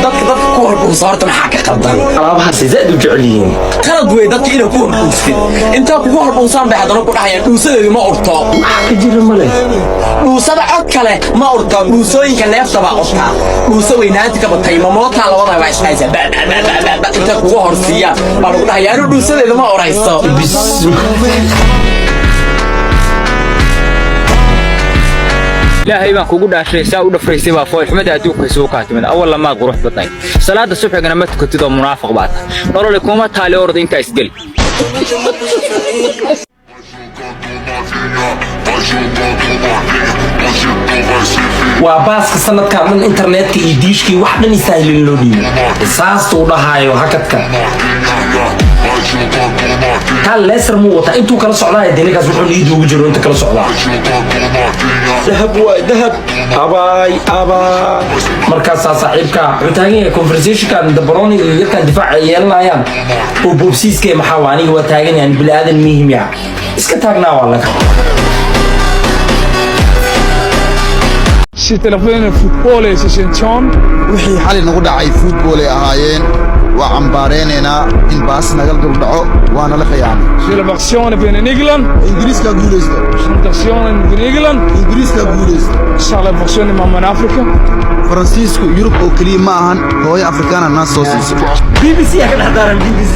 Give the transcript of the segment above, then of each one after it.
dadka ku horbuusa horta maxaa ka qaldan alaabahaas zaad u jecelyihiin qalad wey dadka inay ku horbuusid inta kugu horbuusaan bay haddana ku dhahayaan dhuusadeedu ma urto ka jira male dhuusada cod kale ma urto dhuusooyinka neefta baa urta dhuusa weynaanta ka batay mamootaa labada baa isnaysa inta kugu horsiiyaan baa lagu dhahayaa anu dhuusadeedu ma urayso ilaahay baan kugu dhaashay saa u dhafraysay baa fool xumada adduunka soo kaatimin awal lama qurux badnay salaada subaxigana ma tukatid oo munaafiq baad nolol kuma taali ordo inta isgal waa baaska sanadkan dhan internetka iyo diishkii wax dhan isaahilin loo dhiibay saastuu dhahaayo hakadka كان لسر مو وطا انتو كلا سعوداء الدنيا كاس وحول يدو وجرو انت كلا سعوداء ذهب وذهب اباي اباي مركز صاحبك عتاغي كونفرسيشن كان دبروني يركان دفاع يلنايان وبوبسيس كي محاواني هو تاغن يعني بني ادم مهم يا اسكا تاغنا والله si telefoon football ee session wixii xalay nagu dhacay football ee ahaayeen waa cambaareenena in baas nagal dul dhaco waana la khiyaamay c'est la version in England ingiriiska guuleysta version in England ingiriiska guuleysta c'est la version in Africa faransiisku Yurub oo kaliya ma ahan hooyo afrikaana naas soo siisay BBC ka dhaxdaaran BBC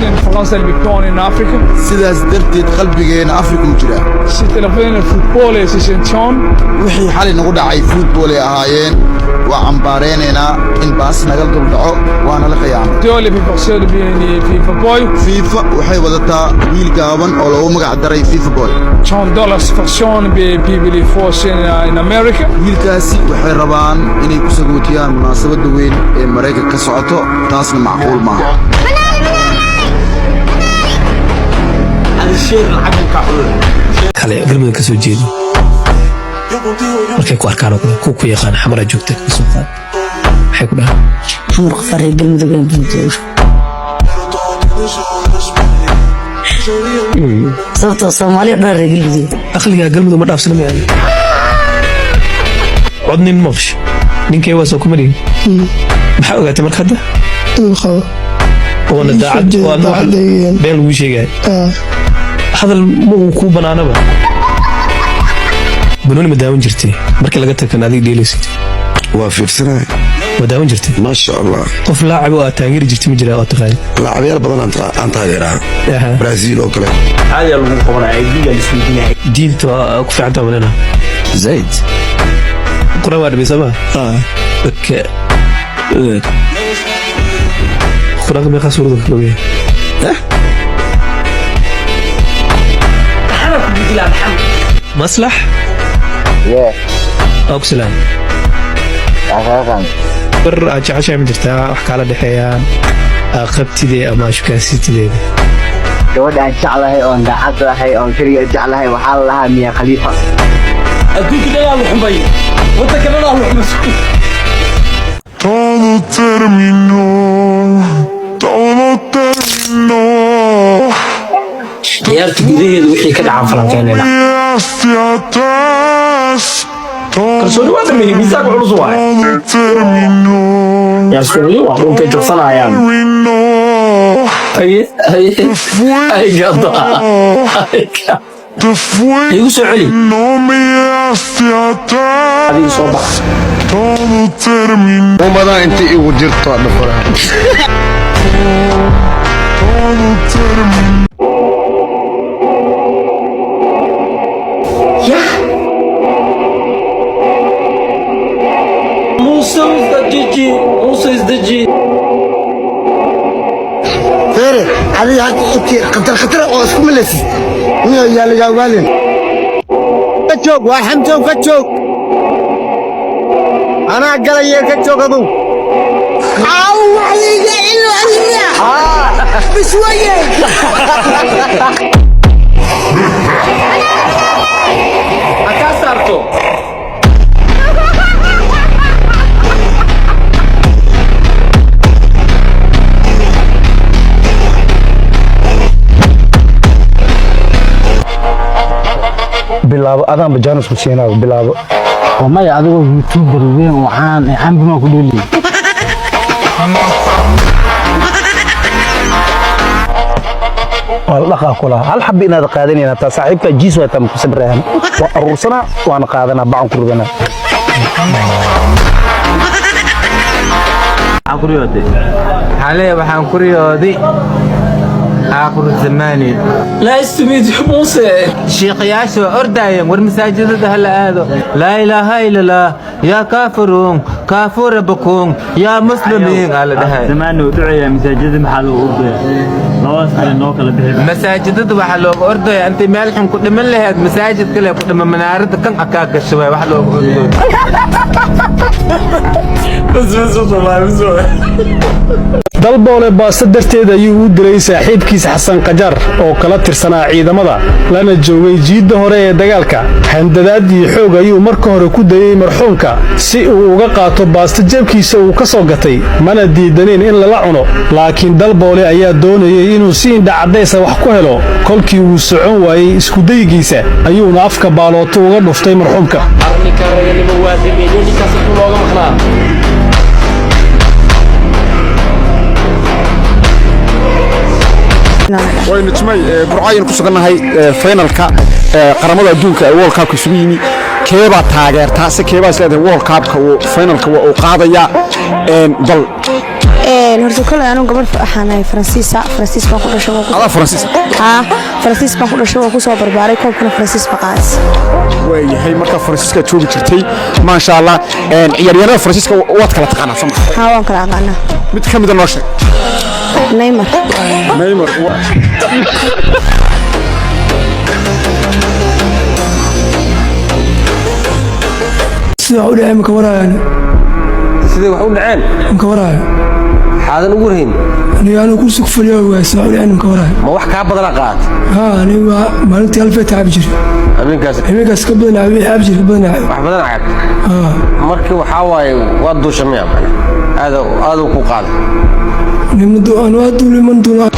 in France elle victoire in Africa sidaas darteed qalbigeena Afrika u jira si telefoon football ee session wixii xalay nagu dhacay football ee ahaayeen waa cambaareenena in baas nagal dul dhaco waana la khiyaamay dole version de FIFA boy FIFA waxay wadataa wiil gaaban oo loogu magac daray FIFA boy $100 version BBL Force in America wiilkaasi waxay rabaan inay ku sagootiyaan munaasabada weyn ee Mareykanka ka socoto taasna macquul maaha الشيء العقل كعور kale galmada ka soo jeedo markay ku arkaan oo ku yaqaan xamara joogta soo qaad waxay ku dhahaan xamar qafaray galmada gaan buuxo sababtoo Soomaaliya dhan galmada aqliga galmada ma dhaafsan ma yahay codnin mafsh ninkay waa soo ku mari maxaa ogaatay marka hadda oo daacad waa been lagu sheegay هذا المو كو بنانا با بنوني مداون جرتي markii laga takan adiga dheelaysid waa fiirsanay madaawin jirtay ma sha Allah qof laacib oo taageer jirtay ma jiraa oo taqaan laacibayaal badan aan taageeraa Brazil oo kale caadi lagu qabanay diiga ismiidinay diinta ku fiicanta walana zaid quraad bisaba okay quraad ma khasuro koobe مصلح أوكسلان بر عشان من جرتها وحكالة دحيان قبتي أما شكاسيتي جود أن شعلها أو أن عطلها أو شريعة شعلها وحالها ميا خليفة أقول كده يا أبو حمي وتكلم يا أبو حمي todo terminó ciyaarta gudaheedu wixii ka dhacan falankeynayna kalsooni waa dhameeyey miisaanka culus waaye yaasuuli waa dhuntay jabsanayaan ay gado igu soo celi adiga soo bax umadaa inta igu jirto dhafara موسى ازدجي فيري علي انت خطر او اسكو ملسي يا اللي جاوالين كتشوك وحمتو كتشوك انا قال كتشوك ابو او عليك انه عليا بشويه اكسرته bilaabo adaan bajaanus ku siinaa bilaabo وما يعذبه يوتيوبر وين وعان عم بما كله والله كلها هل حبينا هذا قادني أنا تصاحبك جيس وتم كسبرهن وأرسنا وأنا قادنا بعض كردنا عقريودي حاليا وحان كريودي آخر الزمان لا استميت موسى شيخ ياسو أردايم والمساجد هلا هذا لا إله إلا الله يا كافرون كافور بكم يا مسلمين على ده زمان ودعي مساجد محل أرداي نواس على نوك مساجد وحلو أرداي أنت مالكم كل من لهاد مساجد كله كل من منارد كم أكاك الشوي وحلو أرداي بس والله بس dalboole baasta darteed ayuu u dilay saaxiibkiisa xasan qajar oo kala tirsanaa ciidamada lana joogay jiidda hore ee dagaalka handadaad iyo xoog ayuu marka hore ku dayay marxuumka si uu uga qaato baasta jeebkiisa uu ka soo gatay mana diidaneen in lala cuno laakiin dalboole ayaa doonayay inuu si indhacadaysa wax ku helo kolkii uu socon waayey isku daygiisa ayuuna afka baalooto uga dhuftay marxuumka وين تسمي برعاين كسرناهاي فاينالكا قرمada adduunka ee World Cup ka sugu yimi keeba taageerta si keeba isleedahay World Cup ka oo finalka uu qaadaya dal horta kale anu gabar ahaanay Faransiiska baan ku dhashay ala Faransiis Faransiis baan ku dhashay oo ku soo barbaaray koobka Faransiis baqaas way marka Faransiiska joogi jirtay ma sha Allah ciyaaryahanada Faransiiska waad kala taqaanaa sama waan kala aqaanaa mid kamid ah noo sheeg Neymar سيدي وحو مكورايان سيدي وحو نعان مكورايان حاضن ugu rahin أنا كل سوق فليا واسمع لي أنا مكورايان ما wax ka badan qaad أنا مالتي ألف تعب جري أمينكاس كبدنا عبد جري كبدنا wax badan cad markii waxa waay wad du shameeyo هذا ku qaad نمدو أنا وادو لمن دون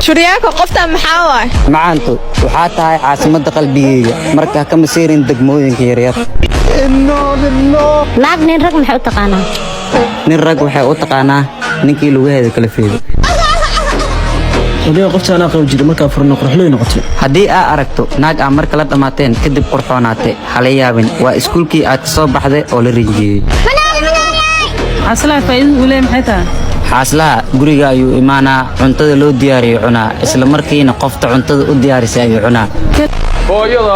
شرياكو قفتا محاوي macaantu waxaa tahay caasimadda qalbigeyga markaa kama seerin degmooyinka yaryar naag nin rag maxay u taqaanaa nin rag waxay u taqaanaa ninkii lugaheeda kala feedo ودي قفت أنا قوي جري مركب فرنا قرحلين نقطة haddii aa aragto naag aa marka la dhamaateen kadib qurxoonaatay hala yaabin waa iskuulkii aad ka soo baxday oo la rinjiyey aslaa faa'iido u leeyahay maxay tahay xaaslaha guriga ayuu imaanaa cuntada loo diyaariyo cunaa isla markiina qofta cuntada u diyaarisay ayuu cunaa hooyada